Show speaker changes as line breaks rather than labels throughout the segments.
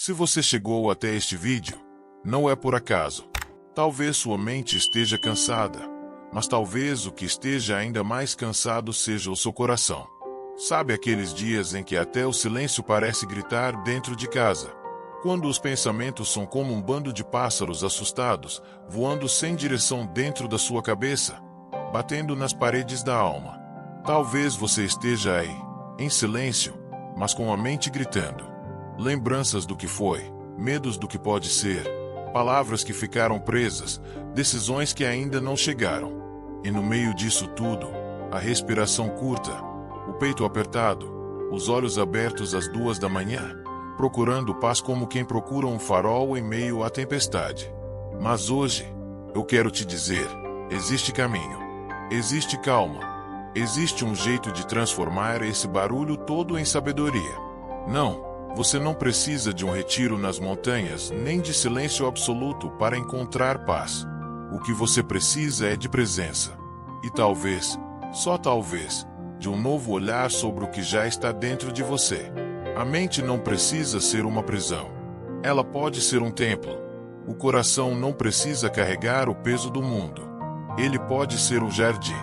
Se você chegou até este vídeo, não é por acaso. Talvez sua mente esteja cansada, mas talvez o que esteja ainda mais cansado seja o seu coração. Sabe aqueles dias em que até o silêncio parece gritar dentro de casa? Quando os pensamentos são como um bando de pássaros assustados, voando sem direção dentro da sua cabeça, batendo nas paredes da alma. Talvez você esteja aí, em silêncio, mas com a mente gritando. Lembranças do que foi, medos do que pode ser, palavras que ficaram presas, decisões que ainda não chegaram. E no meio disso tudo, a respiração curta, o peito apertado, os olhos abertos às 2 da manhã, procurando paz como quem procura um farol em meio à tempestade. Mas hoje, eu quero te dizer, existe caminho, existe calma, existe um jeito de transformar esse barulho todo em sabedoria. Não. Você não precisa de um retiro nas montanhas, nem de silêncio absoluto para encontrar paz. O que você precisa é de presença. E talvez, só talvez, de um novo olhar sobre o que já está dentro de você. A mente não precisa ser uma prisão. Ela pode ser um templo. O coração não precisa carregar o peso do mundo. Ele pode ser um jardim.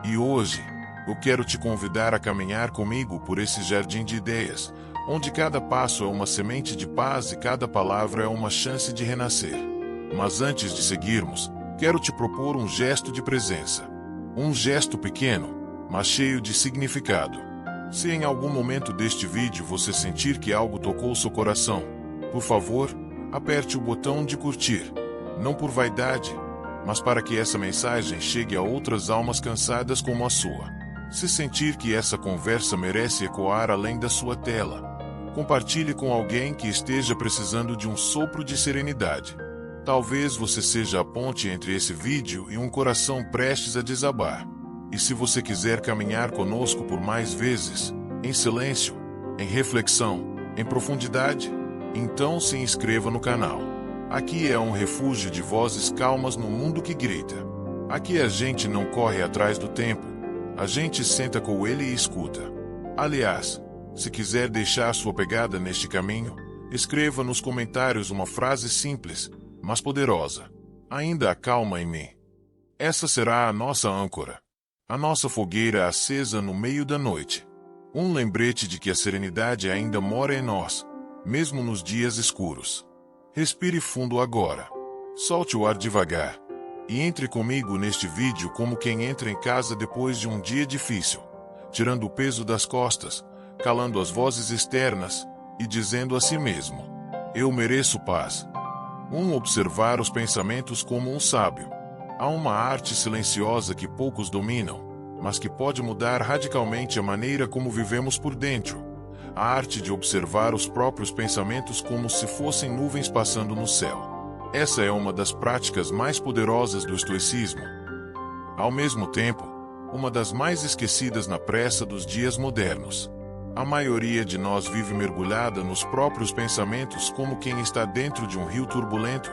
E hoje, eu quero te convidar a caminhar comigo por esse jardim de ideias, onde cada passo é uma semente de paz e cada palavra é uma chance de renascer. Mas antes de seguirmos, quero te propor um gesto de presença. Um gesto pequeno, mas cheio de significado. Se em algum momento deste vídeo você sentir que algo tocou seu coração, por favor, aperte o botão de curtir. Não por vaidade, mas para que essa mensagem chegue a outras almas cansadas como a sua. Se sentir que essa conversa merece ecoar além da sua tela, compartilhe com alguém que esteja precisando de um sopro de serenidade. Talvez você seja a ponte entre esse vídeo e um coração prestes a desabar. E se você quiser caminhar conosco por mais vezes, em silêncio, em reflexão, em profundidade, então se inscreva no canal. Aqui é um refúgio de vozes calmas no mundo que grita. Aqui a gente não corre atrás do tempo, a gente senta com ele e escuta. Aliás, se quiser deixar sua pegada neste caminho, escreva nos comentários uma frase simples, mas poderosa. Ainda há calma em mim. Essa será a nossa âncora. A nossa fogueira acesa no meio da noite. Um lembrete de que a serenidade ainda mora em nós, mesmo nos dias escuros. Respire fundo agora. Solte o ar devagar. E entre comigo neste vídeo como quem entra em casa depois de um dia difícil, tirando o peso das costas, calando as vozes externas e dizendo a si mesmo: eu mereço paz. Observar os pensamentos como um sábio. Há uma arte silenciosa que poucos dominam, mas que pode mudar radicalmente a maneira como vivemos por dentro. A arte de observar os próprios pensamentos como se fossem nuvens passando no céu. Essa é uma das práticas mais poderosas do estoicismo. Ao mesmo tempo, uma das mais esquecidas na pressa dos dias modernos. A maioria de nós vive mergulhada nos próprios pensamentos como quem está dentro de um rio turbulento,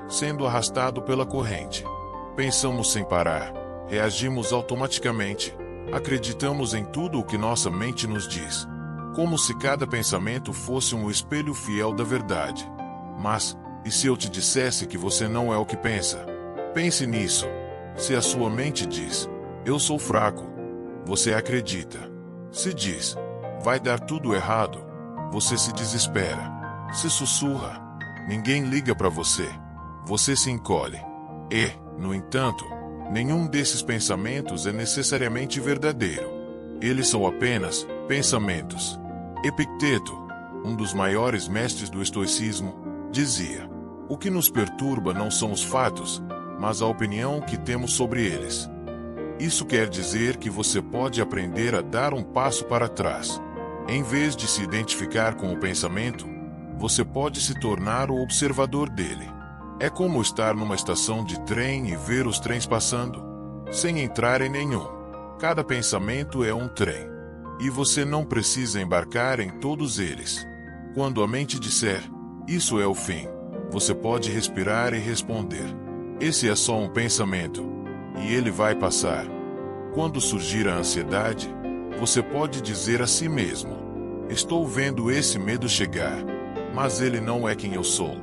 sendo arrastado pela corrente. Pensamos sem parar, reagimos automaticamente, acreditamos em tudo o que nossa mente nos diz, como se cada pensamento fosse um espelho fiel da verdade. Mas, e se eu te dissesse que você não é o que pensa? Pense nisso. Se a sua mente diz, eu sou fraco, você acredita. Se diz, vai dar tudo errado, você se desespera. Se sussurra, ninguém liga para você, você se encolhe. E, no entanto, nenhum desses pensamentos é necessariamente verdadeiro. Eles são apenas pensamentos. Epicteto, um dos maiores mestres do estoicismo, dizia: o que nos perturba não são os fatos, mas a opinião que temos sobre eles. Isso quer dizer que você pode aprender a dar um passo para trás. Em vez de se identificar com o pensamento, você pode se tornar o observador dele. É como estar numa estação de trem e ver os trens passando, sem entrar em nenhum. Cada pensamento é um trem. E você não precisa embarcar em todos eles. Quando a mente disser, isso é o fim, você pode respirar e responder: esse é só um pensamento, e ele vai passar. Quando surgir a ansiedade, você pode dizer a si mesmo: estou vendo esse medo chegar, mas ele não é quem eu sou.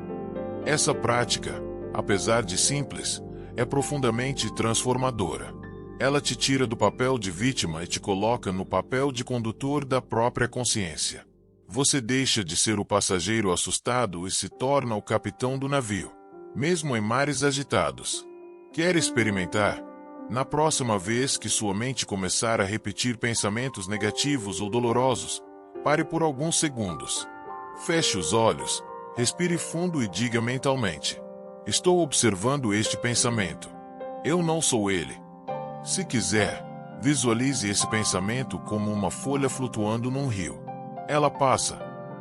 Essa prática, apesar de simples, é profundamente transformadora. Ela te tira do papel de vítima e te coloca no papel de condutor da própria consciência. Você deixa de ser o passageiro assustado e se torna o capitão do navio, mesmo em mares agitados. Quer experimentar? Na próxima vez que sua mente começar a repetir pensamentos negativos ou dolorosos, pare por alguns segundos. Feche os olhos, respire fundo e diga mentalmente: estou observando este pensamento. Eu não sou ele. Se quiser, visualize esse pensamento como uma folha flutuando num rio. Ela passa.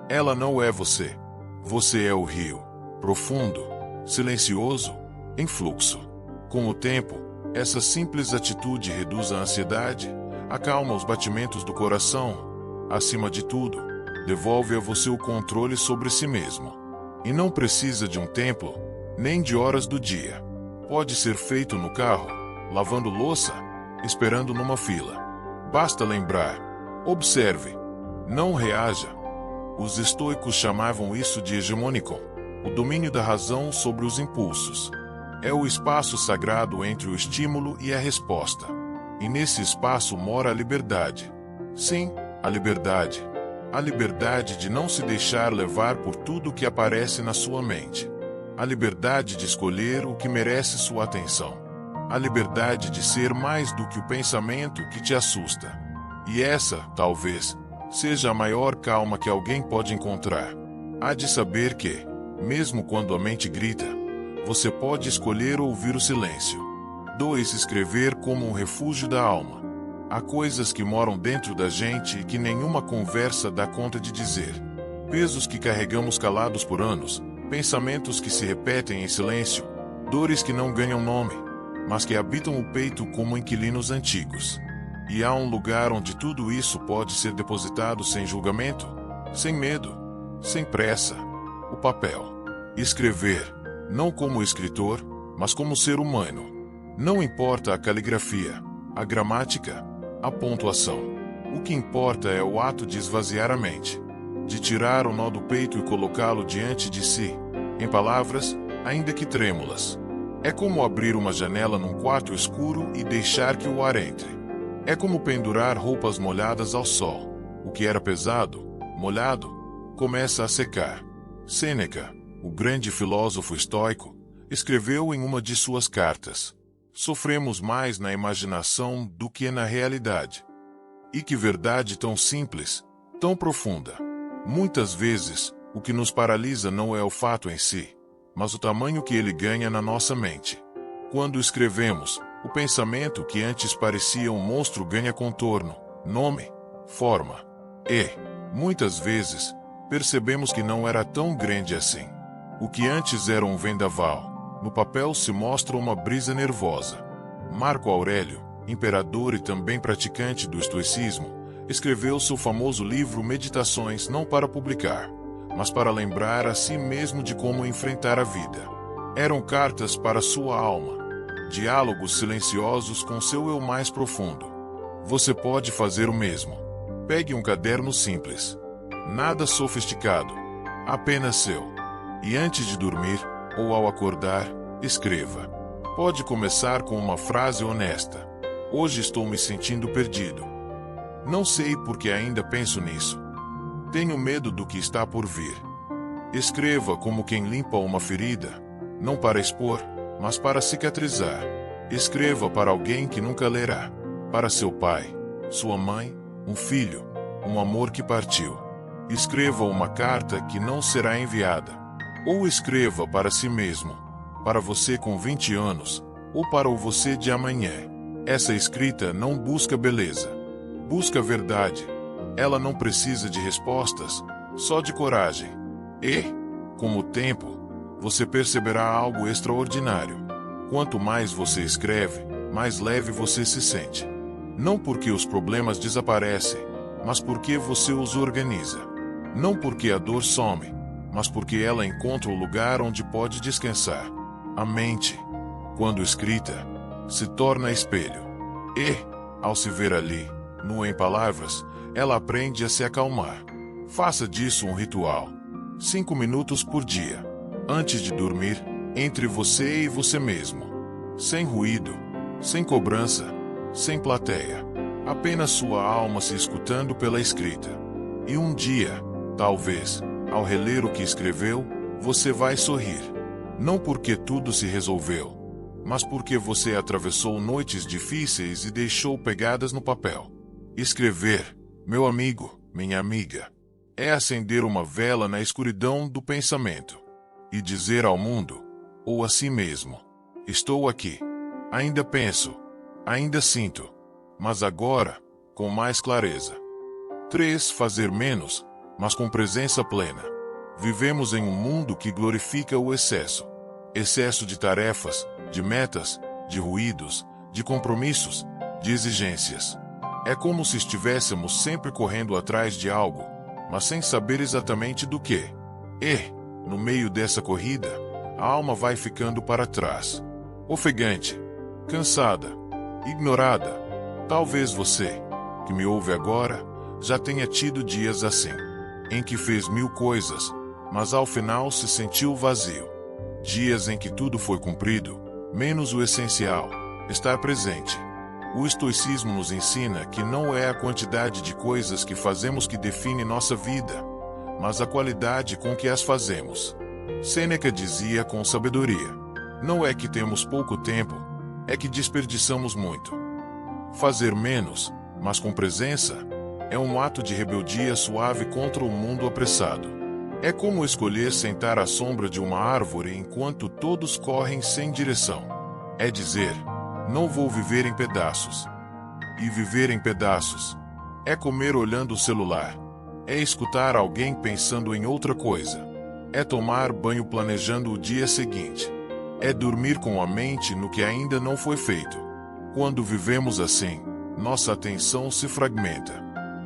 Ela não é você. Você é o rio, profundo, silencioso, em fluxo. Com o tempo, essa simples atitude reduz a ansiedade, acalma os batimentos do coração. Acima de tudo, devolve a você o controle sobre si mesmo. E não precisa de um templo, nem de horas do dia. Pode ser feito no carro, lavando louça, esperando numa fila. Basta lembrar. Observe. Não reaja. Os estoicos chamavam isso de hegemonikon, o domínio da razão sobre os impulsos. É o espaço sagrado entre o estímulo e a resposta. E nesse espaço mora a liberdade. Sim, a liberdade. A liberdade de não se deixar levar por tudo que aparece na sua mente. A liberdade de escolher o que merece sua atenção. A liberdade de ser mais do que o pensamento que te assusta. E essa, talvez, seja a maior calma que alguém pode encontrar. Há de saber que, mesmo quando a mente grita, você pode escolher ouvir o silêncio. 2. Escrever como um refúgio da alma. Há coisas que moram dentro da gente e que nenhuma conversa dá conta de dizer. Pesos que carregamos calados por anos, pensamentos que se repetem em silêncio, dores que não ganham nome, mas que habitam o peito como inquilinos antigos. E há um lugar onde tudo isso pode ser depositado sem julgamento, sem medo, sem pressa: o papel. Escrever, não como escritor, mas como ser humano. Não importa a caligrafia, a gramática, a pontuação. O que importa é o ato de esvaziar a mente, de tirar o nó do peito e colocá-lo diante de si, em palavras, ainda que trêmulas. É como abrir uma janela num quarto escuro e deixar que o ar entre. É como pendurar roupas molhadas ao sol. O que era pesado, molhado, começa a secar. Sêneca, o grande filósofo estoico, escreveu em uma de suas cartas: sofremos mais na imaginação do que na realidade. E que verdade tão simples, tão profunda. Muitas vezes, o que nos paralisa não é o fato em si, mas o tamanho que ele ganha na nossa mente. Quando escrevemos, o pensamento que antes parecia um monstro ganha contorno, nome, forma. E, muitas vezes, percebemos que não era tão grande assim. O que antes era um vendaval, no papel se mostra uma brisa nervosa. Marco Aurélio, imperador e também praticante do estoicismo, escreveu seu famoso livro Meditações não para publicar, mas para lembrar a si mesmo de como enfrentar a vida. Eram cartas para sua alma, diálogos silenciosos com seu eu mais profundo. Você pode fazer o mesmo. Pegue um caderno simples, nada sofisticado, apenas seu. E antes de dormir, ou ao acordar, escreva. Pode começar com uma frase honesta: hoje estou me sentindo perdido. Não sei porque ainda penso nisso. Tenho medo do que está por vir. Escreva como quem limpa uma ferida, não para expor, mas para cicatrizar. Escreva para alguém que nunca lerá. Para seu pai, sua mãe, um filho, um amor que partiu. Escreva uma carta que não será enviada. Ou escreva para si mesmo, para você com 20 anos, ou para o você de amanhã. Essa escrita não busca beleza. Busca verdade. Ela não precisa de respostas, só de coragem. E, com o tempo, você perceberá algo extraordinário. Quanto mais você escreve, mais leve você se sente. Não porque os problemas desaparecem, mas porque você os organiza. Não porque a dor some, mas porque ela encontra o lugar onde pode descansar. A mente, quando escrita, se torna espelho. E, ao se ver ali, nua em palavras, ela aprende a se acalmar. Faça disso um ritual. 5 minutos por dia. Antes de dormir, entre você e você mesmo. Sem ruído, sem cobrança, sem plateia. Apenas sua alma se escutando pela escrita. E um dia, talvez, ao reler o que escreveu, você vai sorrir. Não porque tudo se resolveu, mas porque você atravessou noites difíceis e deixou pegadas no papel. Escrever, meu amigo, minha amiga, é acender uma vela na escuridão do pensamento e dizer ao mundo, ou a si mesmo, estou aqui. Ainda penso, ainda sinto, mas agora, com mais clareza. 3. Fazer menos, mas com presença plena. Vivemos em um mundo que glorifica o excesso. Excesso de tarefas, de metas, de ruídos, de compromissos, de exigências. É como se estivéssemos sempre correndo atrás de algo, mas sem saber exatamente do que. E, no meio dessa corrida, a alma vai ficando para trás. Ofegante, cansada, ignorada. Talvez você, que me ouve agora, já tenha tido dias assim, em que fez 1000 coisas, mas ao final se sentiu vazio. Dias em que tudo foi cumprido, menos o essencial, estar presente. O estoicismo nos ensina que não é a quantidade de coisas que fazemos que define nossa vida, mas a qualidade com que as fazemos. Sêneca dizia com sabedoria: não é que temos pouco tempo, é que desperdiçamos muito. Fazer menos, mas com presença, é um ato de rebeldia suave contra o mundo apressado. É como escolher sentar à sombra de uma árvore enquanto todos correm sem direção. É dizer, não vou viver em pedaços. E viver em pedaços é comer olhando o celular. É escutar alguém pensando em outra coisa. É tomar banho planejando o dia seguinte. É dormir com a mente no que ainda não foi feito. Quando vivemos assim, nossa atenção se fragmenta.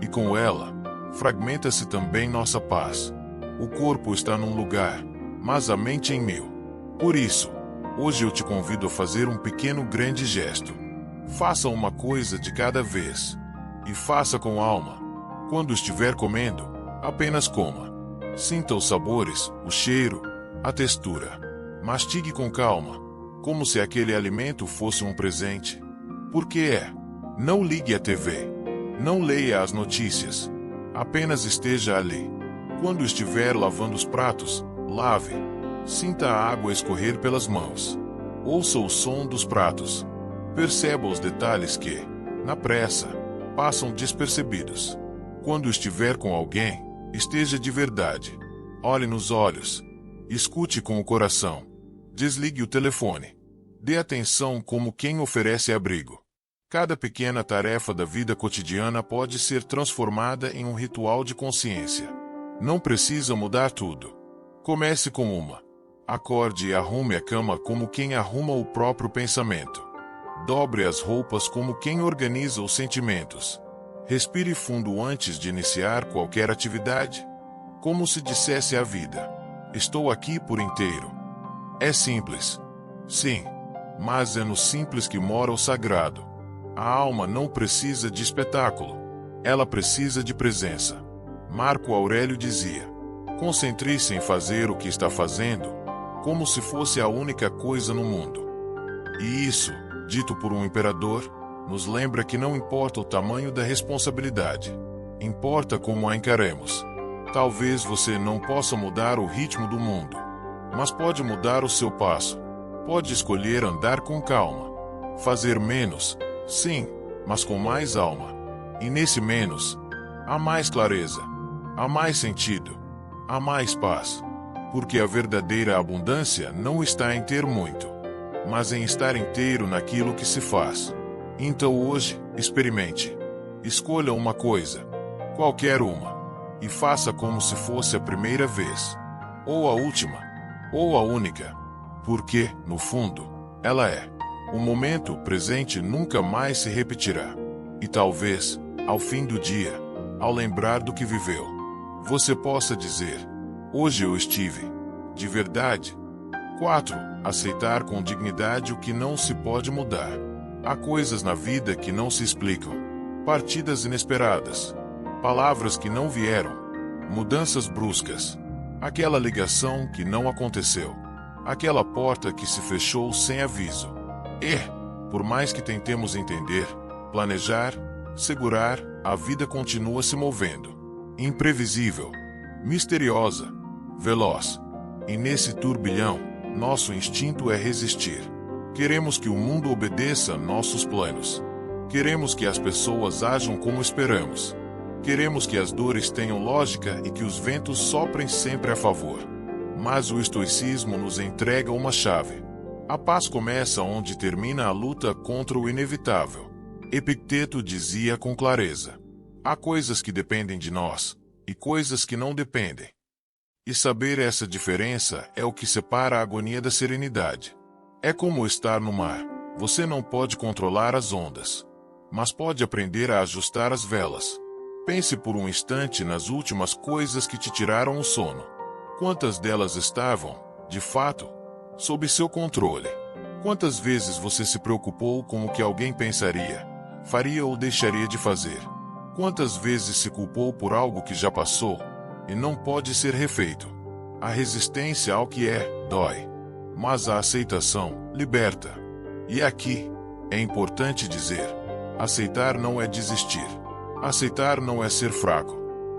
E com ela, fragmenta-se também nossa paz. O corpo está num lugar, mas a mente em 1000. Por isso, hoje eu te convido a fazer um pequeno grande gesto. Faça uma coisa de cada vez. E faça com alma. Quando estiver comendo, apenas coma. Sinta os sabores, o cheiro, a textura. Mastigue com calma, como se aquele alimento fosse um presente. Porque é. Não ligue à TV. Não leia as notícias. Apenas esteja ali. Quando estiver lavando os pratos, lave. Sinta a água escorrer pelas mãos. Ouça o som dos pratos. Perceba os detalhes que, na pressa, passam despercebidos. Quando estiver com alguém, esteja de verdade. Olhe nos olhos. Escute com o coração. Desligue o telefone. Dê atenção como quem oferece abrigo. Cada pequena tarefa da vida cotidiana pode ser transformada em um ritual de consciência. Não precisa mudar tudo. Comece com uma. Acorde e arrume a cama como quem arruma o próprio pensamento. Dobre as roupas como quem organiza os sentimentos. Respire fundo antes de iniciar qualquer atividade. Como se dissesse à vida: estou aqui por inteiro. É simples. Sim, mas é no simples que mora o sagrado. A alma não precisa de espetáculo. Ela precisa de presença. Marco Aurélio dizia: concentre-se em fazer o que está fazendo, como se fosse a única coisa no mundo. E isso, dito por um imperador, nos lembra que não importa o tamanho da responsabilidade, importa como a encaremos. Talvez você não possa mudar o ritmo do mundo, mas pode mudar o seu passo. Pode escolher andar com calma. Fazer menos, sim, mas com mais alma. E nesse menos, há mais clareza. Há mais sentido, há mais paz, porque a verdadeira abundância não está em ter muito, mas em estar inteiro naquilo que se faz. Então hoje, experimente. Escolha uma coisa, qualquer uma, e faça como se fosse a primeira vez, ou a última, ou a única, porque, no fundo, ela é. O momento presente nunca mais se repetirá. E talvez, ao fim do dia, ao lembrar do que viveu, você possa dizer: hoje eu estive, de verdade. 4. Aceitar com dignidade o que não se pode mudar. Há coisas na vida que não se explicam. Partidas inesperadas. Palavras que não vieram. Mudanças bruscas. aquela ligação que não aconteceu, aquela porta que se fechou sem aviso. E, por mais que tentemos entender, planejar, segurar, a vida continua se movendo. Imprevisível, misteriosa, veloz. E nesse turbilhão, nosso instinto é resistir. Queremos que o mundo obedeça nossos planos. Queremos que as pessoas ajam como esperamos. Queremos que as dores tenham lógica e que os ventos soprem sempre a favor. Mas o estoicismo nos entrega uma chave. A paz começa onde termina a luta contra o inevitável. Epicteto dizia com clareza: há coisas que dependem de nós, e coisas que não dependem. E saber essa diferença é o que separa a agonia da serenidade. É como estar no mar. Você não pode controlar as ondas, mas pode aprender a ajustar as velas. Pense por um instante nas últimas coisas que te tiraram o sono. Quantas delas estavam, de fato, sob seu controle? Quantas vezes você se preocupou com o que alguém pensaria, faria ou deixaria de fazer? Quantas vezes se culpou por algo que já passou e não pode ser refeito? A resistência ao que é, dói. Mas a aceitação, liberta. E aqui, é importante dizer, aceitar não é desistir. Aceitar não é ser fraco.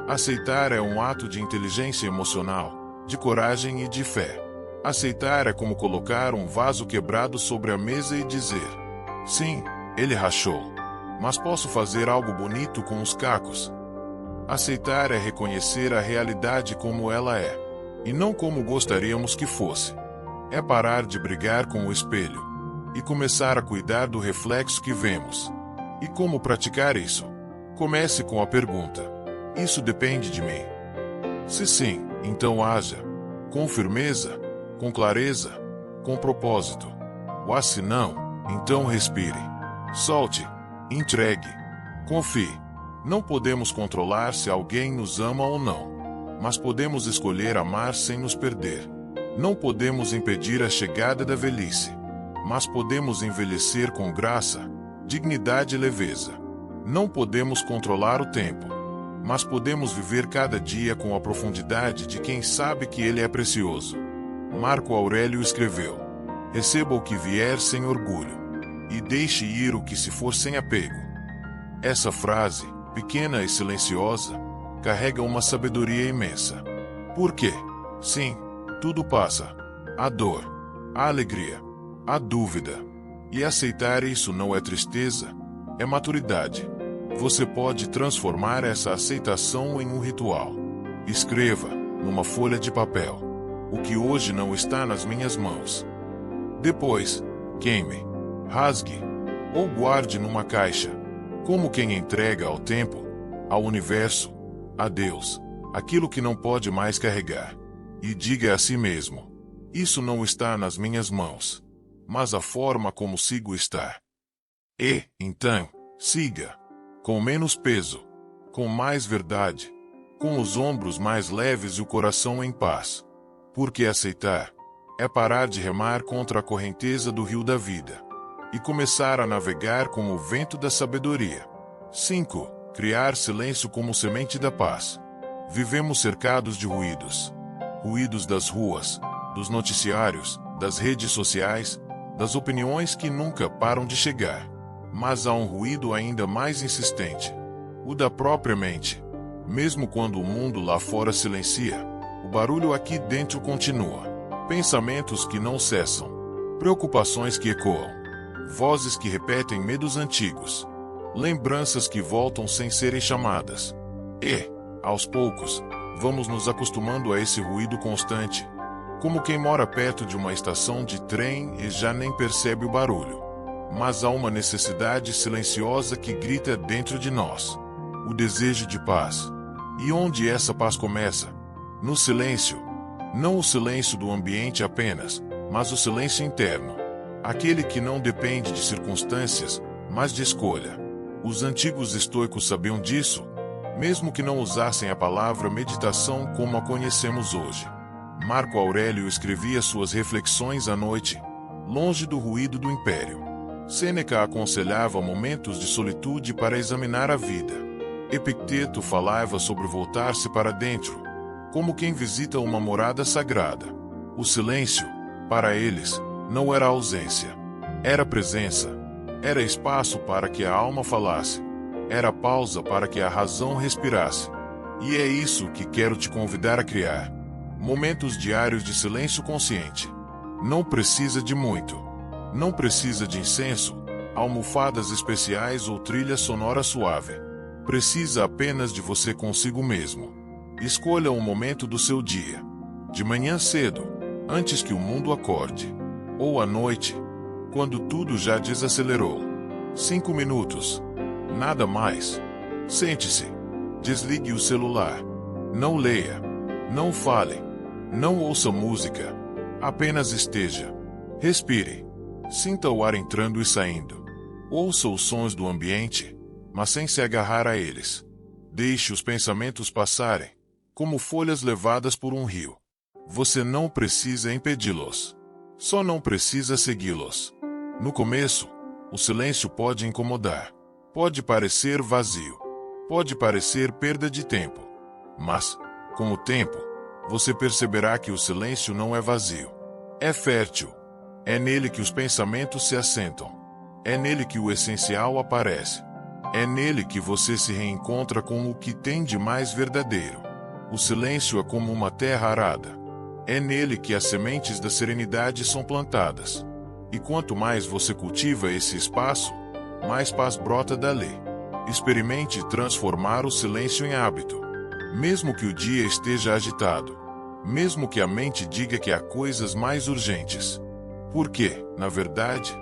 Aceitar é um ato de inteligência emocional, de coragem e de fé. Aceitar é como colocar um vaso quebrado sobre a mesa e dizer: sim, ele rachou, mas posso fazer algo bonito com os cacos. Aceitar é reconhecer a realidade como ela é, e não como gostaríamos que fosse. É parar de brigar com o espelho e começar a cuidar do reflexo que vemos. E como praticar isso? Comece com a pergunta: isso depende de mim? Se sim, então haja com firmeza, com clareza, com propósito. Mas se não, então respire, solte, entregue, confie. Não podemos controlar se alguém nos ama ou não, mas podemos escolher amar sem nos perder. Não podemos impedir a chegada da velhice, mas podemos envelhecer com graça, dignidade e leveza. Não podemos controlar o tempo, mas podemos viver cada dia com a profundidade de quem sabe que ele é precioso. Marco Aurélio escreveu: receba o que vier sem orgulho, e deixe ir o que se for sem apego. Essa frase, pequena e silenciosa, carrega uma sabedoria imensa. Por quê? Sim, tudo passa. A dor, a alegria, a dúvida. E aceitar isso não é tristeza, é maturidade. Você pode transformar essa aceitação em um ritual. Escreva, numa folha de papel, o que hoje não está nas minhas mãos. Depois, queime, rasgue ou guarde numa caixa, como quem entrega ao tempo, ao universo, a Deus, aquilo que não pode mais carregar. E diga a si mesmo: isso não está nas minhas mãos, mas a forma como sigo está. E, então, siga. Com menos peso, com mais verdade, com os ombros mais leves e o coração em paz. Porque aceitar é parar de remar contra a correnteza do rio da vida e começar a navegar com o vento da sabedoria. 5. Criar silêncio como semente da paz. Vivemos cercados de ruídos. Ruídos das ruas, dos noticiários, das redes sociais, das opiniões que nunca param de chegar. Mas há um ruído ainda mais insistente, o da própria mente. Mesmo quando o mundo lá fora silencia, o barulho aqui dentro continua. Pensamentos que não cessam, preocupações que ecoam, vozes que repetem medos antigos, lembranças que voltam sem serem chamadas. E, aos poucos, vamos nos acostumando a esse ruído constante, como quem mora perto de uma estação de trem e já nem percebe o barulho. Mas há uma necessidade silenciosa que grita dentro de nós: o desejo de paz. E onde essa paz começa? No silêncio. Não o silêncio do ambiente apenas, mas o silêncio interno. Aquele que não depende de circunstâncias, mas de escolha. Os antigos estoicos sabiam disso, mesmo que não usassem a palavra meditação como a conhecemos hoje. Marco Aurélio escrevia suas reflexões à noite, longe do ruído do império. Sêneca aconselhava momentos de solitude para examinar a vida. Epicteto falava sobre voltar-se para dentro, como quem visita uma morada sagrada. O silêncio, para eles, não era ausência. Era presença. Era espaço para que a alma falasse. Era pausa para que a razão respirasse. E é isso que quero te convidar a criar. Momentos diários de silêncio consciente. Não precisa de muito. Não precisa de incenso, almofadas especiais ou trilha sonora suave. Precisa apenas de você consigo mesmo. Escolha um momento do seu dia. De manhã cedo, antes que o mundo acorde. Ou à noite, quando tudo já desacelerou. 5 minutos. Nada mais. Sente-se. Desligue o celular. Não leia. Não fale. Não ouça música. Apenas esteja. Respire. Sinta o ar entrando e saindo. Ouça os sons do ambiente, mas sem se agarrar a eles. Deixe os pensamentos passarem, como folhas levadas por um rio. Você não precisa impedi-los. Só não precisa segui-los. No começo, o silêncio pode incomodar. Pode parecer vazio. Pode parecer perda de tempo. Mas, com o tempo, você perceberá que o silêncio não é vazio. É fértil. É nele que os pensamentos se assentam. É nele que o essencial aparece. É nele que você se reencontra com o que tem de mais verdadeiro. O silêncio é como uma terra arada. É nele que as sementes da serenidade são plantadas. E quanto mais você cultiva esse espaço, mais paz brota dali. Experimente transformar o silêncio em hábito. Mesmo que o dia esteja agitado. Mesmo que a mente diga que há coisas mais urgentes. Porque, na verdade,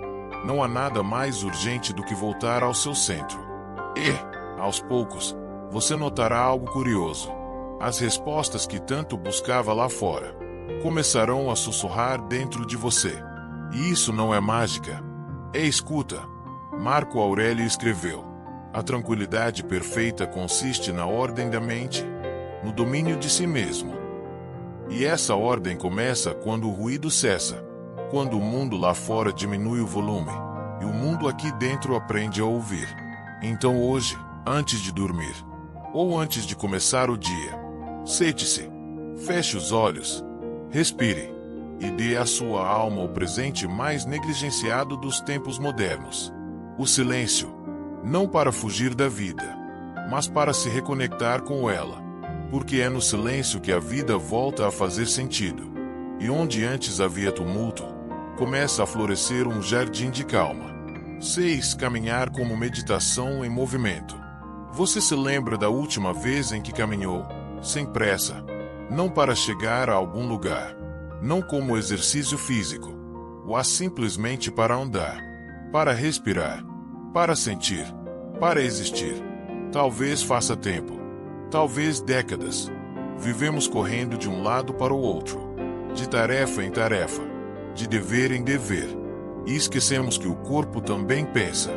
não há nada mais urgente do que voltar ao seu centro. E, aos poucos, você notará algo curioso. As respostas que tanto buscava lá fora começarão a sussurrar dentro de você. E isso não é mágica. É escuta. Marco Aurélio escreveu: a tranquilidade perfeita consiste na ordem da mente, no domínio de si mesmo. E essa ordem começa quando o ruído cessa, quando o mundo lá fora diminui o volume, e o mundo aqui dentro aprende a ouvir. Então hoje, antes de dormir, ou antes de começar o dia, sente-se, feche os olhos, respire, e dê à sua alma o presente mais negligenciado dos tempos modernos. O silêncio, não para fugir da vida, mas para se reconectar com ela, porque é no silêncio que a vida volta a fazer sentido, e onde antes havia tumulto, começa a florescer um jardim de calma. 6. Caminhar como meditação em movimento. Você se lembra da última vez em que caminhou, sem pressa, não para chegar a algum lugar, não como exercício físico, mas simplesmente para andar, para respirar, para sentir, para existir? Talvez faça tempo, talvez décadas. Vivemos correndo de um lado para o outro, de tarefa em tarefa, de dever em dever, e esquecemos que o corpo também pensa,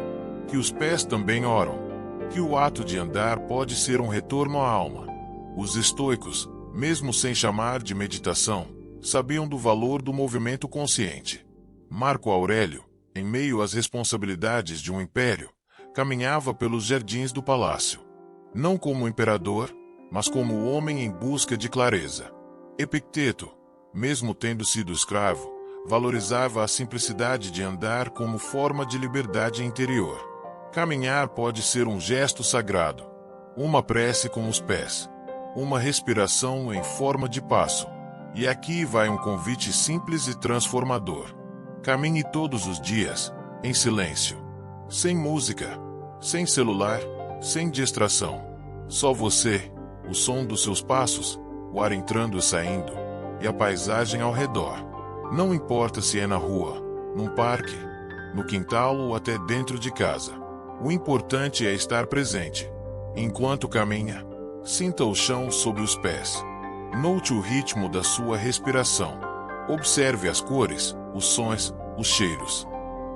que os pés também oram, que o ato de andar pode ser um retorno à alma. Os estoicos, mesmo sem chamar de meditação, sabiam do valor do movimento consciente. Marco Aurélio, em meio às responsabilidades de um império, caminhava pelos jardins do palácio. Não como imperador, mas como homem em busca de clareza. Epicteto, mesmo tendo sido escravo, valorizava a simplicidade de andar como forma de liberdade interior. Caminhar pode ser um gesto sagrado, uma prece com os pés, uma respiração em forma de passo. E aqui vai um convite simples e transformador. Caminhe todos os dias, em silêncio, sem música, sem celular, sem distração. Só você, o som dos seus passos, o ar entrando e saindo, e a paisagem ao redor. Não importa se é na rua, num parque, no quintal ou até dentro de casa. O importante é estar presente. Enquanto caminha, sinta o chão sob os pés. Note o ritmo da sua respiração. Observe as cores, os sons, os cheiros.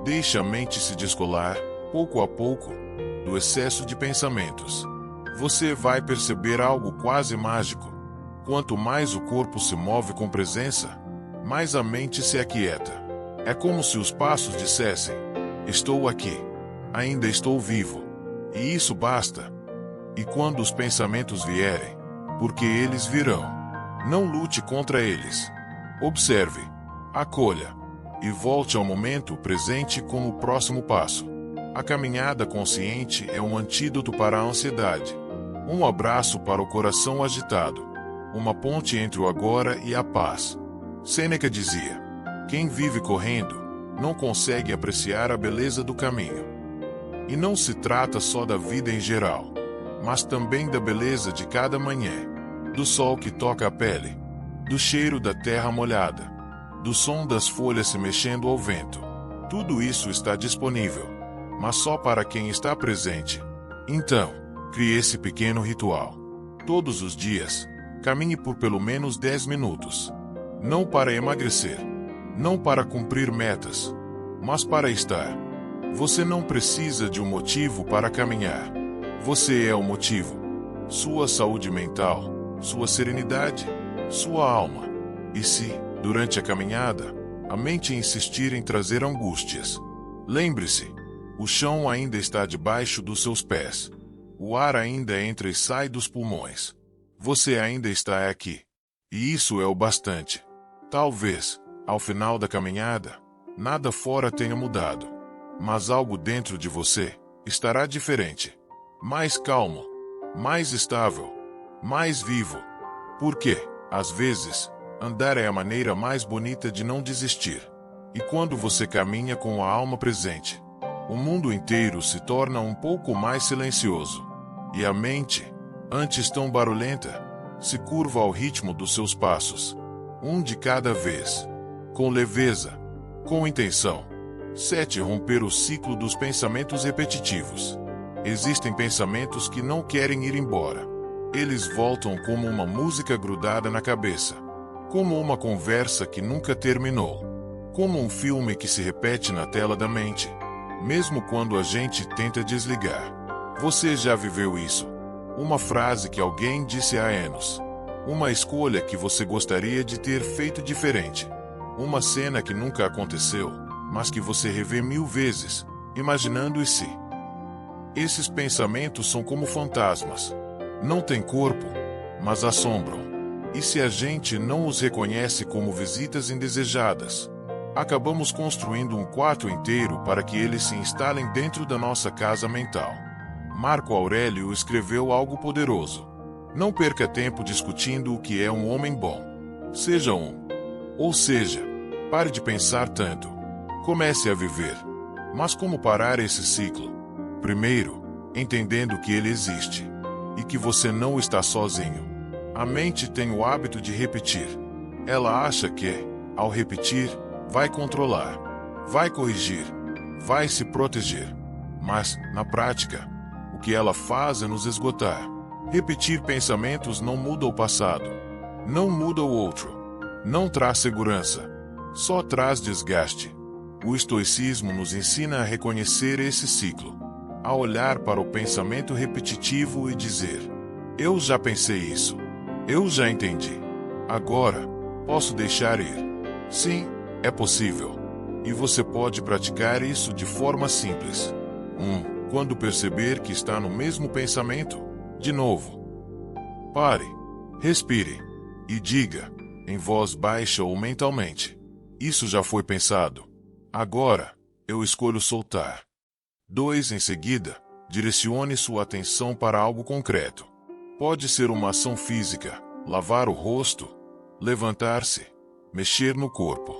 Deixe a mente se descolar, pouco a pouco, do excesso de pensamentos. Você vai perceber algo quase mágico. Quanto mais o corpo se move com presença, mais a mente se aquieta. É como se os passos dissessem: estou aqui, ainda estou vivo. E isso basta. E quando os pensamentos vierem, porque eles virão, Não lute contra eles. Observe, acolha e volte ao momento presente como o próximo passo. A caminhada consciente é um antídoto para a ansiedade, um abraço para o coração agitado, uma ponte entre o agora e a paz. Sêneca dizia: quem vive correndo não consegue apreciar a beleza do caminho. E não se trata só da vida em geral, mas também da beleza de cada manhã, do sol que toca a pele, do cheiro da terra molhada, do som das folhas se mexendo ao vento. Tudo isso está disponível, mas só para quem está presente. Então, crie esse pequeno ritual. Todos os dias, caminhe por pelo menos 10 minutos. Não para emagrecer, não para cumprir metas, mas para estar. Você não precisa de um motivo para caminhar. Você é o motivo. Sua saúde mental, sua serenidade, sua alma. E se, durante a caminhada, a mente insistir em trazer angústias, lembre-se, o chão ainda está debaixo dos seus pés. O ar ainda entra e sai dos pulmões. Você ainda está aqui. E isso é o bastante. Talvez, ao final da caminhada, nada fora tenha mudado. Mas algo dentro de você estará diferente. Mais calmo, mais estável, mais vivo. Porque, às vezes, andar é a maneira mais bonita de não desistir. E quando você caminha com a alma presente, o mundo inteiro se torna um pouco mais silencioso. E a mente, antes tão barulhenta, se curva ao ritmo dos seus passos. Um de cada vez. Com leveza. Com intenção. 7. Romper o ciclo dos pensamentos repetitivos. Existem pensamentos que não querem ir embora. Eles voltam como uma música grudada na cabeça. Como uma conversa que nunca terminou. Como um filme que se repete na tela da mente, mesmo quando a gente tenta desligar. Você já viveu isso? Uma frase que alguém disse há anos. Uma escolha que você gostaria de ter feito diferente. Uma cena que nunca aconteceu, mas que você revê 1000 vezes, imaginando e se. Esses pensamentos são como fantasmas. Não têm corpo, mas assombram. E se a gente não os reconhece como visitas indesejadas, acabamos construindo um quarto inteiro para que eles se instalem dentro da nossa casa mental. Marco Aurélio escreveu algo poderoso. Não perca tempo discutindo o que é um homem bom. Seja um. Ou seja, pare de pensar tanto. Comece a viver. Mas como parar esse ciclo? Primeiro, entendendo que ele existe. E que você não está sozinho. A mente tem o hábito de repetir. Ela acha que, ao repetir, vai controlar, vai corrigir, vai se proteger. Mas, na prática, o que ela faz é nos esgotar. Repetir pensamentos não muda o passado. Não muda o outro. Não traz segurança. Só traz desgaste. O estoicismo nos ensina a reconhecer esse ciclo. A olhar para o pensamento repetitivo e dizer: eu já pensei isso. Eu já entendi. Agora, posso deixar ir. Sim, é possível. E você pode praticar isso de forma simples. Quando perceber que está no mesmo pensamento, de novo, pare, respire e diga, em voz baixa ou mentalmente: isso já foi pensado. Agora, eu escolho soltar. 2. Em seguida, direcione sua atenção para algo concreto. Pode ser uma ação física, lavar o rosto, levantar-se, mexer no corpo.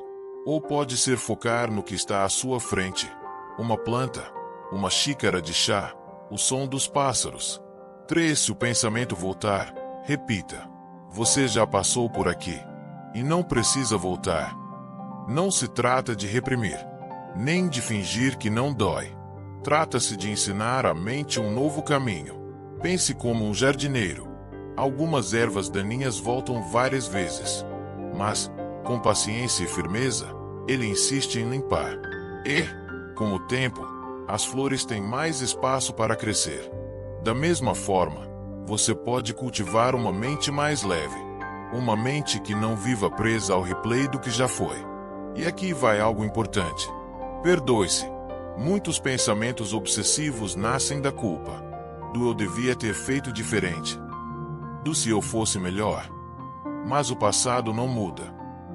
Ou pode ser focar no que está à sua frente. Uma planta, uma xícara de chá, o som dos pássaros. 3. Se o pensamento voltar, repita: você já passou por aqui. E não precisa voltar. Não se trata de reprimir, nem de fingir que não dói. Trata-se de ensinar à mente um novo caminho. Pense como um jardineiro. Algumas ervas daninhas voltam várias vezes. Mas, com paciência e firmeza, ele insiste em limpar. E, com o tempo, as flores têm mais espaço para crescer. Da mesma forma, você pode cultivar uma mente mais leve. Uma mente que não viva presa ao replay do que já foi. E aqui vai algo importante. Perdoe-se. Muitos pensamentos obsessivos nascem da culpa. Do eu devia ter feito diferente. Do se eu fosse melhor. Mas o passado não muda.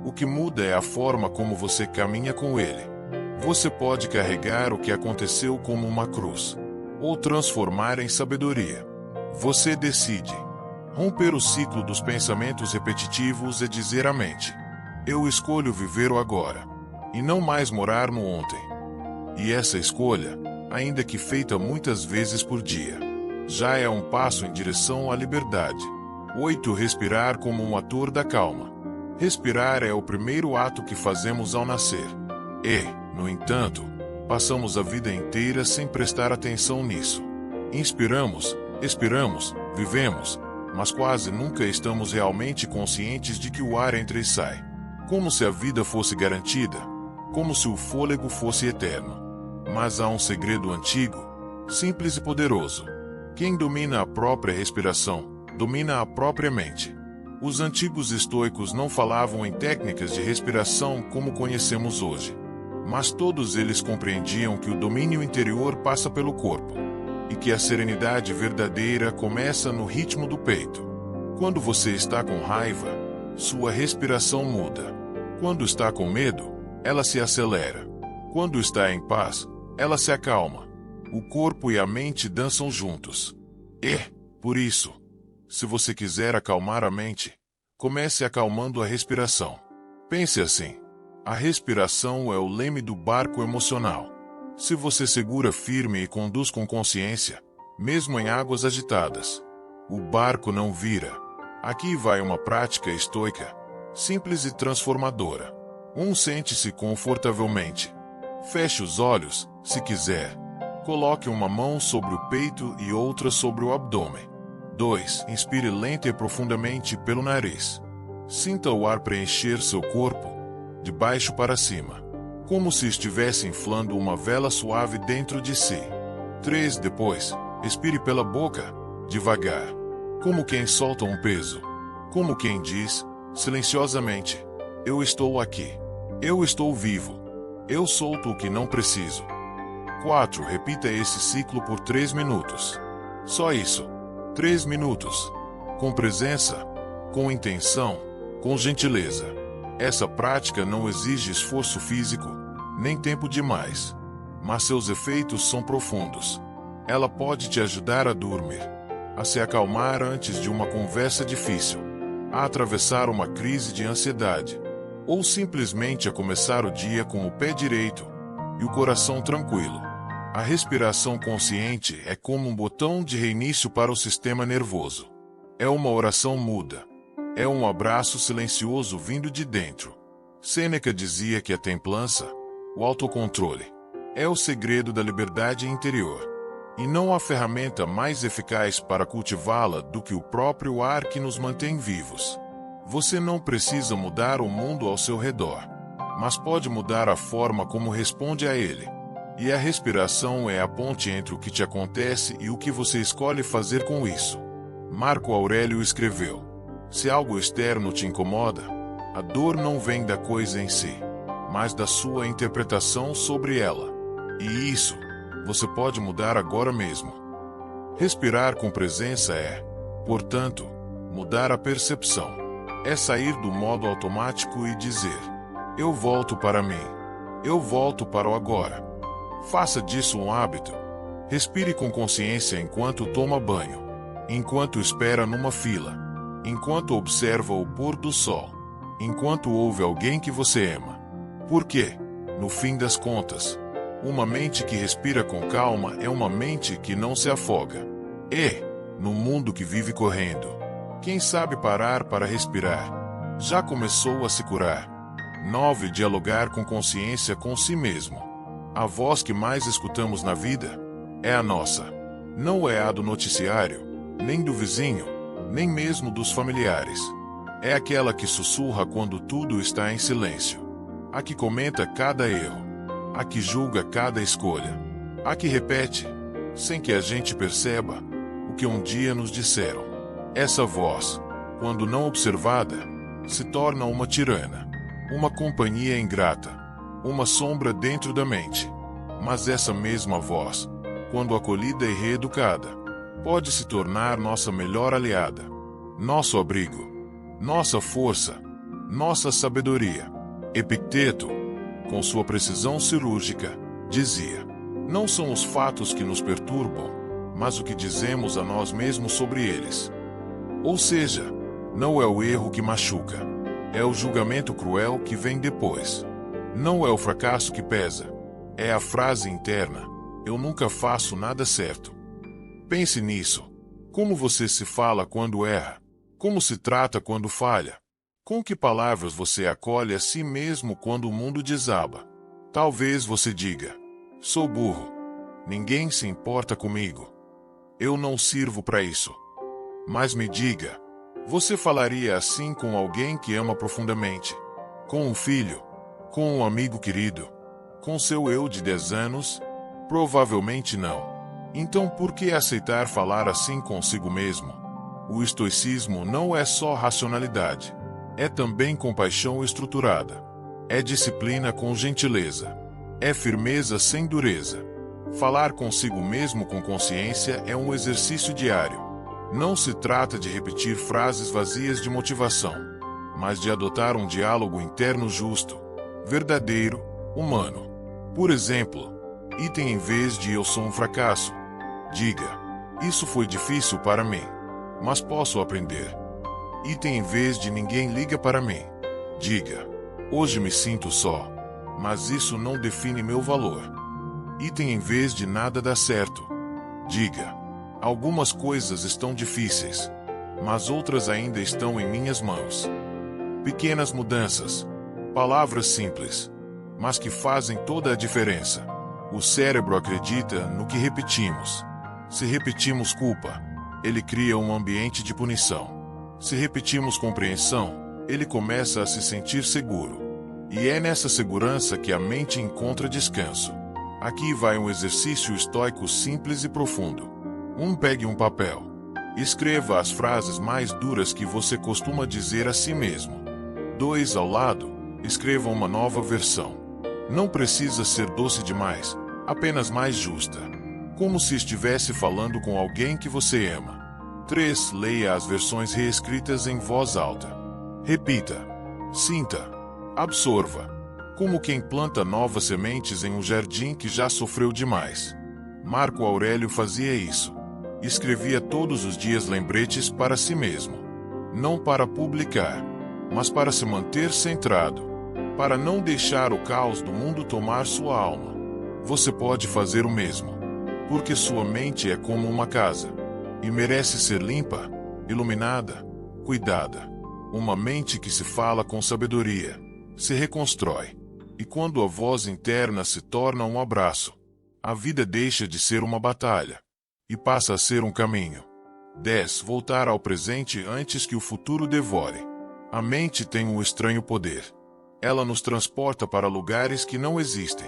O que muda é a forma como você caminha com ele. Você pode carregar o que aconteceu como uma cruz, ou transformar em sabedoria. Você decide. Romper o ciclo dos pensamentos repetitivos é dizer à mente: eu escolho viver o agora, e não mais morar no ontem. E essa escolha, ainda que feita muitas vezes por dia, já é um passo em direção à liberdade. 8. Respirar como um ator da calma. Respirar é o primeiro ato que fazemos ao nascer. E, no entanto, passamos a vida inteira sem prestar atenção nisso. Inspiramos, expiramos, vivemos, mas quase nunca estamos realmente conscientes de que o ar entra e sai. Como se a vida fosse garantida, como se o fôlego fosse eterno. Mas há um segredo antigo, simples e poderoso. Quem domina a própria respiração, domina a própria mente. Os antigos estoicos não falavam em técnicas de respiração como conhecemos hoje, mas todos eles compreendiam que o domínio interior passa pelo corpo, e que a serenidade verdadeira começa no ritmo do peito. Quando você está com raiva, sua respiração muda. Quando está com medo, ela se acelera. Quando está em paz, ela se acalma. O corpo e a mente dançam juntos. E, por isso, se você quiser acalmar a mente, comece acalmando a respiração. Pense assim: a respiração é o leme do barco emocional. Se você segura firme e conduz com consciência, mesmo em águas agitadas, o barco não vira. Aqui vai uma prática estoica, simples e transformadora. Sente-se confortavelmente. Feche os olhos, se quiser. Coloque uma mão sobre o peito e outra sobre o abdômen. 2. Inspire lenta e profundamente pelo nariz. Sinta o ar preencher seu corpo, de baixo para cima, como se estivesse inflando uma vela suave dentro de si. 3. Depois, expire pela boca, devagar, como quem solta um peso. Como quem diz, silenciosamente: eu estou aqui. Eu estou vivo. Eu solto o que não preciso. 4. Repita esse ciclo por 3 minutos. Só isso. 3 minutos. Com presença, com intenção, com gentileza. Essa prática não exige esforço físico, nem tempo demais. Mas seus efeitos são profundos. Ela pode te ajudar a dormir, a se acalmar antes de uma conversa difícil, a atravessar uma crise de ansiedade, ou simplesmente a começar o dia com o pé direito e o coração tranquilo. A respiração consciente é como um botão de reinício para o sistema nervoso. É uma oração muda. É um abraço silencioso vindo de dentro. Sêneca dizia que a templança, o autocontrole, é o segredo da liberdade interior. E não há ferramenta mais eficaz para cultivá-la do que o próprio ar que nos mantém vivos. Você não precisa mudar o mundo ao seu redor, mas pode mudar a forma como responde a ele. E a respiração é a ponte entre o que te acontece e o que você escolhe fazer com isso. Marco Aurélio escreveu: se algo externo te incomoda, a dor não vem da coisa em si, mas da sua interpretação sobre ela. E isso, você pode mudar agora mesmo. Respirar com presença é, portanto, mudar a percepção. É sair do modo automático e dizer: eu volto para mim. Eu volto para o agora. Faça disso um hábito. Respire com consciência enquanto toma banho, enquanto espera numa fila, enquanto observa o pôr do sol, enquanto ouve alguém que você ama. Porque, no fim das contas, uma mente que respira com calma é uma mente que não se afoga. E, no mundo que vive correndo, quem sabe parar para respirar, já começou a se curar. 9. Dialogar com consciência com si mesmo. A voz que mais escutamos na vida é a nossa. Não é a do noticiário, nem do vizinho, nem mesmo dos familiares. É aquela que sussurra quando tudo está em silêncio. A que comenta cada erro. A que julga cada escolha. A que repete, sem que a gente perceba, o que um dia nos disseram. Essa voz, quando não observada, se torna uma tirana, uma companhia ingrata, uma sombra dentro da mente. Mas essa mesma voz, quando acolhida e reeducada, pode se tornar nossa melhor aliada, nosso abrigo. nossa força, nossa sabedoria. Epicteto, com sua precisão cirúrgica, dizia: não são os fatos que nos perturbam, mas o que dizemos a nós mesmos sobre eles. Ou seja, não é o erro que machuca, é o julgamento cruel que vem depois. Não é o fracasso que pesa, é a frase interna: eu nunca faço nada certo. Pense nisso. Como você se fala quando erra? Como se trata quando falha? Com que palavras você acolhe a si mesmo quando o mundo desaba? Talvez você diga: sou burro. Ninguém se importa comigo. Eu não sirvo para isso. Mas me diga, você falaria assim com alguém que ama profundamente? Com um filho? Com um amigo querido? Com seu eu de 10 anos? Provavelmente não. Então por que aceitar falar assim consigo mesmo? O estoicismo não é só racionalidade. É também compaixão estruturada. É disciplina com gentileza. É firmeza sem dureza. Falar consigo mesmo com consciência é um exercício diário. Não se trata de repetir frases vazias de motivação, mas de adotar um diálogo interno justo, verdadeiro, humano. Por exemplo, item em vez de eu sou um fracasso, diga: isso foi difícil para mim, mas posso aprender. Item em vez de ninguém liga para mim, diga: hoje me sinto só, mas isso não define meu valor. Item em vez de nada dá certo, diga: algumas coisas estão difíceis, mas outras ainda estão em minhas mãos. Pequenas mudanças, palavras simples, mas que fazem toda a diferença. O cérebro acredita no que repetimos. Se repetimos culpa, ele cria um ambiente de punição. Se repetimos compreensão, ele começa a se sentir seguro. E é nessa segurança que a mente encontra descanso. Aqui vai um exercício estoico simples e profundo. Pegue um papel. Escreva as frases mais duras que você costuma dizer a si mesmo. 2, ao lado, escreva uma nova versão. Não precisa ser doce demais, apenas mais justa. Como se estivesse falando com alguém que você ama. 3, leia as versões reescritas em voz alta. Repita. Sinta. Absorva. Como quem planta novas sementes em um jardim que já sofreu demais. Marco Aurélio fazia isso. Escrevia todos os dias lembretes para si mesmo. Não para publicar, mas para se manter centrado. Para não deixar o caos do mundo tomar sua alma. Você pode fazer o mesmo. Porque sua mente é como uma casa. E merece ser limpa, iluminada, cuidada. Uma mente que se fala com sabedoria, se reconstrói. E quando a voz interna se torna um abraço, a vida deixa de ser uma batalha e passa a ser um caminho. 10. Voltar ao presente antes que o futuro devore. A mente tem um estranho poder. Ela nos transporta para lugares que não existem.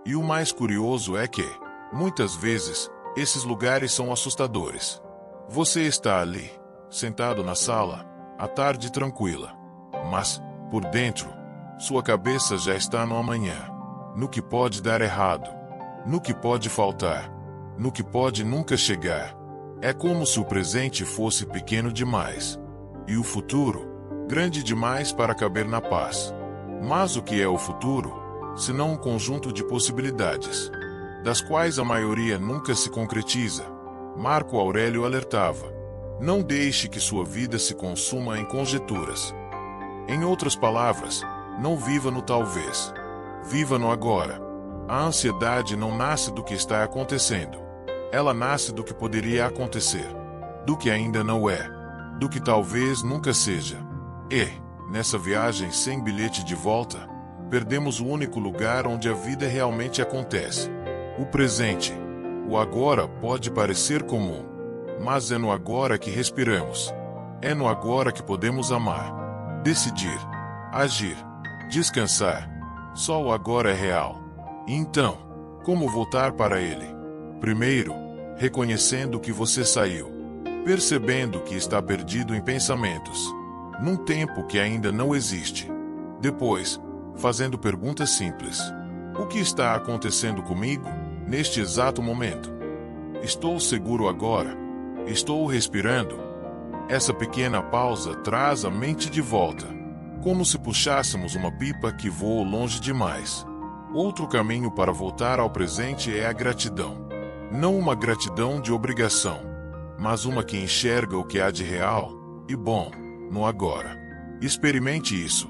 E o mais curioso é que, muitas vezes, esses lugares são assustadores. Você está ali, sentado na sala, à tarde tranquila. Mas, por dentro, sua cabeça já está no amanhã. No que pode dar errado. No que pode faltar. No que pode nunca chegar. É como se o presente fosse pequeno demais. E o futuro, grande demais para caber na paz. Mas o que é o futuro, senão um conjunto de possibilidades, das quais a maioria nunca se concretiza? Marco Aurélio alertava: não deixe que sua vida se consuma em conjecturas. Em outras palavras, não viva no talvez. Viva no agora. A ansiedade não nasce do que está acontecendo. Ela nasce do que poderia acontecer, do que ainda não é, do que talvez nunca seja. E, nessa viagem sem bilhete de volta, perdemos o único lugar onde a vida realmente acontece. O presente. O agora pode parecer comum, mas é no agora que respiramos. É no agora que podemos amar, decidir, agir, descansar. Só o agora é real. E então, como voltar para ele? Primeiro, reconhecendo que você saiu. Percebendo que está perdido em pensamentos. Num tempo que ainda não existe. Depois, fazendo perguntas simples. O que está acontecendo comigo, neste exato momento? Estou seguro agora? Estou respirando? Essa pequena pausa traz a mente de volta, como se puxássemos uma pipa que voou longe demais. Outro caminho para voltar ao presente é a gratidão. Não uma gratidão de obrigação, mas uma que enxerga o que há de real e bom no agora. Experimente isso.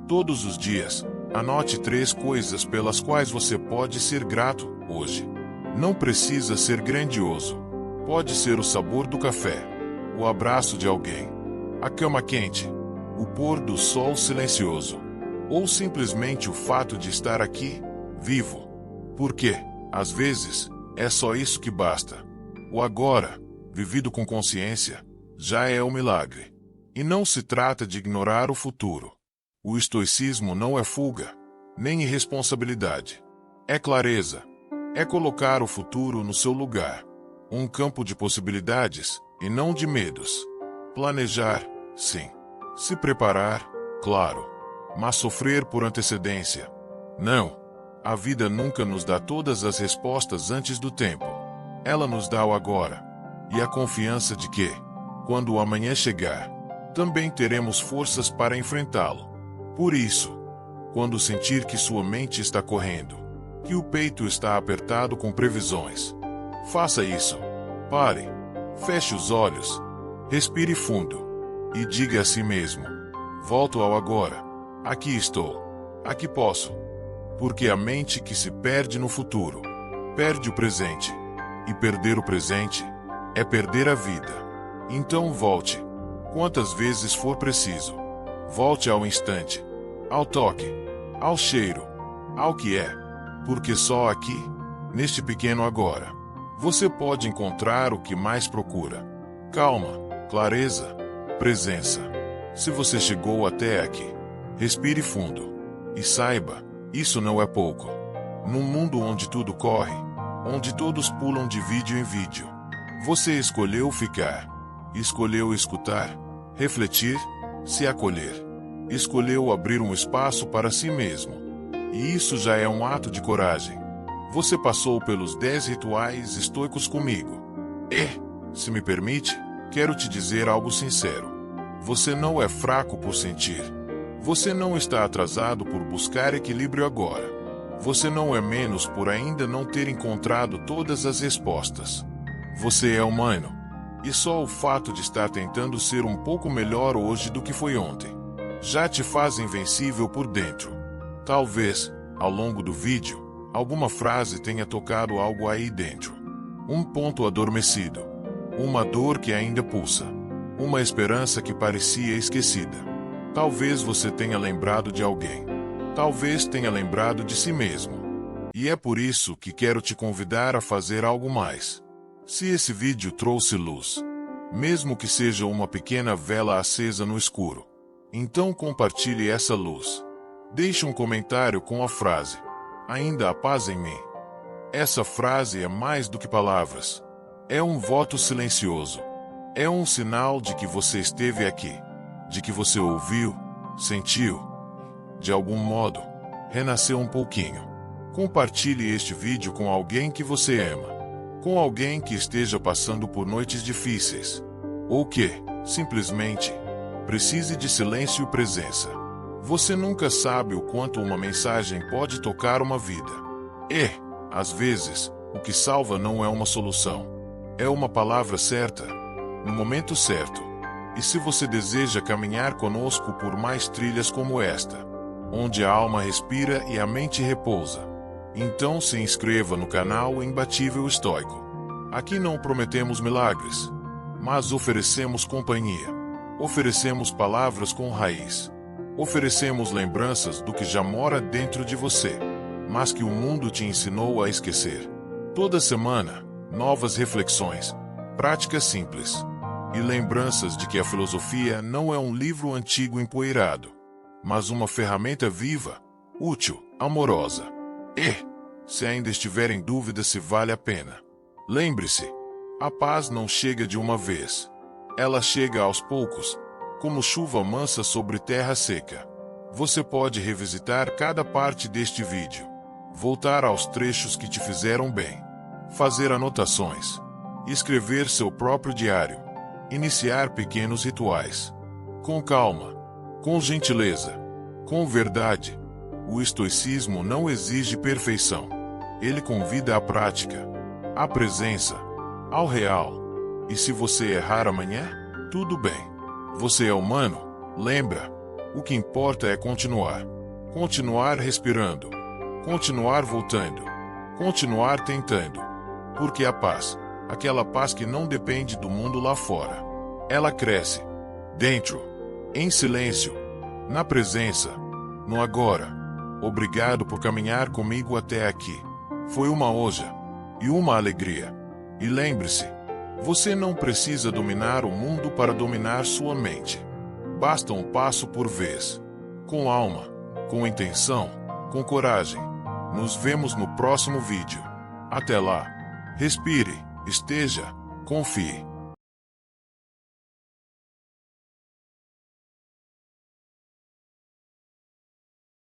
Todos os dias, anote 3 coisas pelas quais você pode ser grato hoje. Não precisa ser grandioso. Pode ser o sabor do café, o abraço de alguém, a cama quente, o pôr do sol silencioso, ou simplesmente o fato de estar aqui, vivo. Porque, às vezes, é só isso que basta. O agora, vivido com consciência, já é um milagre. E não se trata de ignorar o futuro. O estoicismo não é fuga, nem irresponsabilidade. É clareza. É colocar o futuro no seu lugar. Um campo de possibilidades e não de medos. Planejar, sim. Se preparar, claro. Mas sofrer por antecedência, não. A vida nunca nos dá todas as respostas antes do tempo. Ela nos dá o agora. E a confiança de que, quando o amanhã chegar, também teremos forças para enfrentá-lo. Por isso, quando sentir que sua mente está correndo, que o peito está apertado com previsões, faça isso. Pare, feche os olhos, respire fundo e diga a si mesmo: volto ao agora. Aqui estou. Aqui posso. Porque a mente que se perde no futuro, perde o presente. E perder o presente é perder a vida. Então volte, quantas vezes for preciso. Volte ao instante, ao toque, ao cheiro, ao que é. Porque só aqui, neste pequeno agora, você pode encontrar o que mais procura. Calma, clareza, presença. Se você chegou até aqui, respire fundo. E saiba, isso não é pouco. Num mundo onde tudo corre, onde todos pulam de vídeo em vídeo, você escolheu ficar. Escolheu escutar, refletir, se acolher. Escolheu abrir um espaço para si mesmo. E isso já é um ato de coragem. Você passou pelos 10 rituais estoicos comigo. E, se me permite, quero te dizer algo sincero. Você não é fraco por sentir. Você não está atrasado por buscar equilíbrio agora. Você não é menos por ainda não ter encontrado todas as respostas. Você é humano. E só o fato de estar tentando ser um pouco melhor hoje do que foi ontem já te faz invencível por dentro. Talvez, ao longo do vídeo, alguma frase tenha tocado algo aí dentro. Um ponto adormecido. Uma dor que ainda pulsa. Uma esperança que parecia esquecida. Talvez você tenha lembrado de alguém. Talvez tenha lembrado de si mesmo. E é por isso que quero te convidar a fazer algo mais. Se esse vídeo trouxe luz, mesmo que seja uma pequena vela acesa no escuro, então compartilhe essa luz. Deixe um comentário com a frase: ainda há paz em mim. Essa frase é mais do que palavras. É um voto silencioso. É um sinal de que você esteve aqui. De que você ouviu, sentiu. De algum modo, renasceu um pouquinho. Compartilhe este vídeo com alguém que você ama. Com alguém que esteja passando por noites difíceis. Ou que, simplesmente, precise de silêncio e presença. Você nunca sabe o quanto uma mensagem pode tocar uma vida. E, às vezes, o que salva não é uma solução. É uma palavra certa, no momento certo. E se você deseja caminhar conosco por mais trilhas como esta, onde a alma respira e a mente repousa, então se inscreva no canal Imbatível Estoico. Aqui não prometemos milagres, mas oferecemos companhia. Oferecemos palavras com raiz. Oferecemos lembranças do que já mora dentro de você, mas que o mundo te ensinou a esquecer. Toda semana, novas reflexões, práticas simples e lembranças de que a filosofia não é um livro antigo empoeirado, mas uma ferramenta viva, útil, amorosa. E, se ainda estiver em dúvida se vale a pena, lembre-se, a paz não chega de uma vez. Ela chega aos poucos, como chuva mansa sobre terra seca. Você pode revisitar cada parte deste vídeo, voltar aos trechos que te fizeram bem, fazer anotações, escrever seu próprio diário, Iniciar pequenos rituais. Com calma, com gentileza, com verdade. O estoicismo não exige perfeição. Ele convida à prática, à presença, ao real. E se você errar amanhã, tudo bem. Você é humano, lembra? O que importa é continuar. Continuar respirando. Continuar voltando. Continuar tentando. Porque a paz, aquela paz que não depende do mundo lá fora, ela cresce. Dentro. Em silêncio. Na presença. No agora. Obrigado por caminhar comigo até aqui. Foi uma honra. E uma alegria. E lembre-se, você não precisa dominar o mundo para dominar sua mente. Basta um passo por vez. Com alma, com intenção, com coragem. Nos vemos no próximo vídeo. Até lá. Respire, esteja, confie.